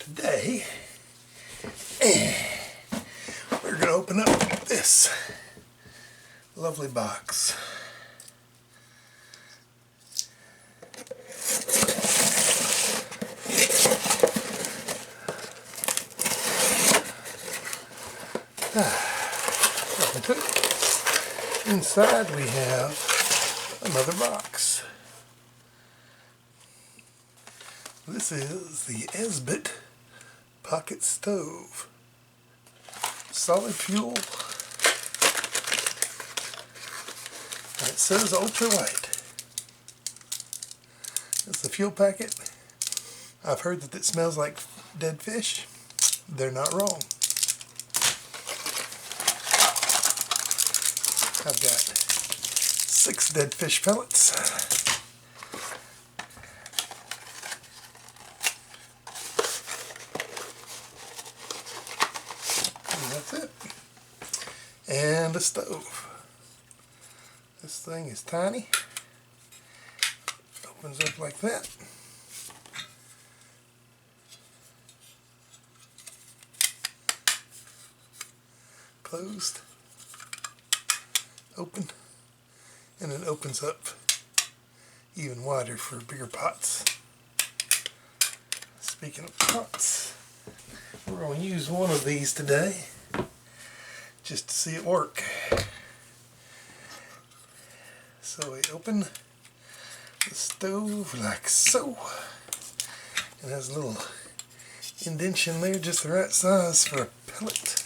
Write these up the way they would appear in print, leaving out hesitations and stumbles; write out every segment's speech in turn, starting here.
today we're going to open up this lovely box. Inside we have another box. This is the Esbit pocket stove. Solid fuel. And it says ultralight. It's the fuel packet. I've heard that it smells like dead fish. They're not wrong. I've got 6 dead fish pellets. And that's it. And a stove. This thing is tiny. Opens up like that. Closed. Open, and it opens up even wider for bigger pots. Speaking of pots, we're going to use one of these today just to see it work. So we open the stove like so. It has a little indentation there, just the right size for a pellet,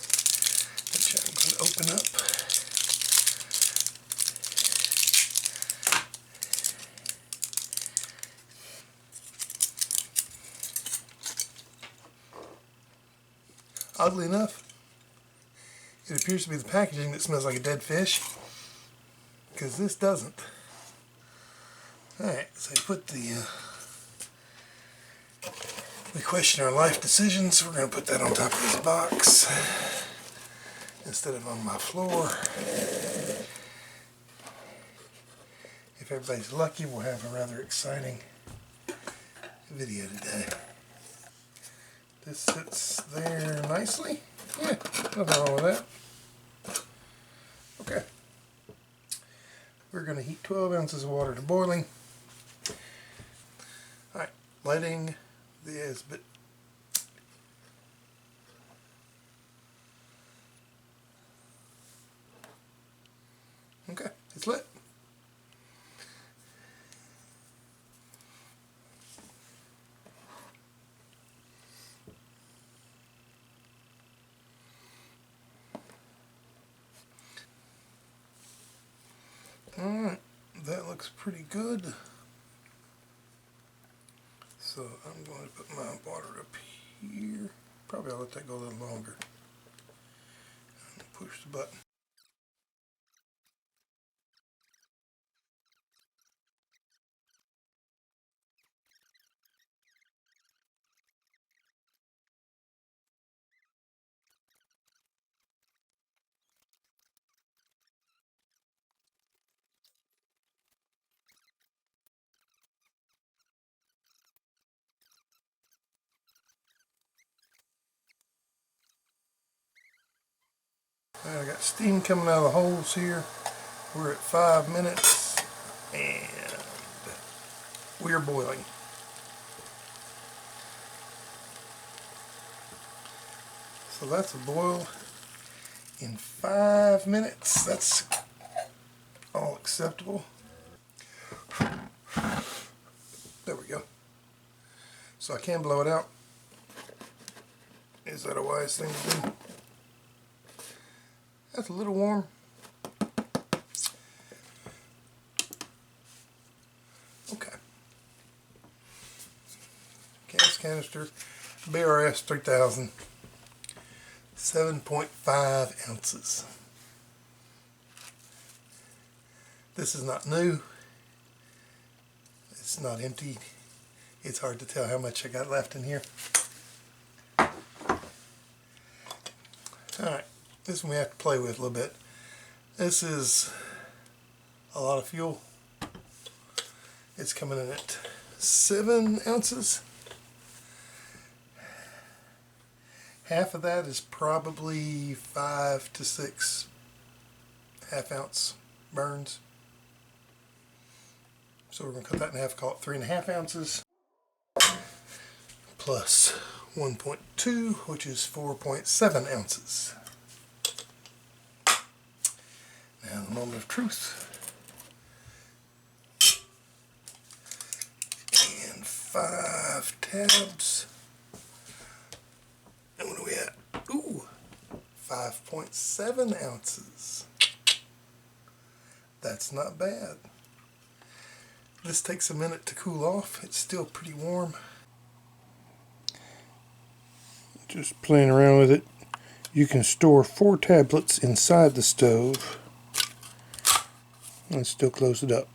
which I'm going to open up. Oddly enough, it appears to be the packaging that smells like a dead fish, because this doesn't. Alright, so we put we question our life decisions. We're going to put that on top of this box instead of on my floor. If everybody's lucky, we'll have a rather exciting video today. This sits there nicely. Yeah, nothing wrong with that. Okay. We're going to heat 12 ounces of water to boiling. Alright, lighting the Esbit. Okay, it's lit. Alright, that looks pretty good. So I'm going to put my water up here. Probably I'll let that go a little longer. And push the button. I got steam coming out of the holes here. We're at 5 minutes and we're boiling. So that's a boil in 5 minutes. That's all acceptable. There we go. So I can blow it out. Is that a wise thing to do? That's a little warm. Okay. Gas canister, BRS 3000, 7.5 ounces. This is not new. It's not empty. It's hard to tell how much I got left in here. Alright. This one we have to play with a little bit. This is a lot of fuel. It's coming in at 7 ounces. Half of that is probably 5 to 6 half-ounce burns. So we're going to cut that in half, call it 3.5 ounces, plus 1.2, which is 4.7 ounces. Now the moment of truth. And 5 tabs. And what are we at? Ooh, 5.7 ounces. That's not bad. This takes a minute to cool off. It's still pretty warm. Just playing around with it. You can store 4 tablets inside the stove and still close it up.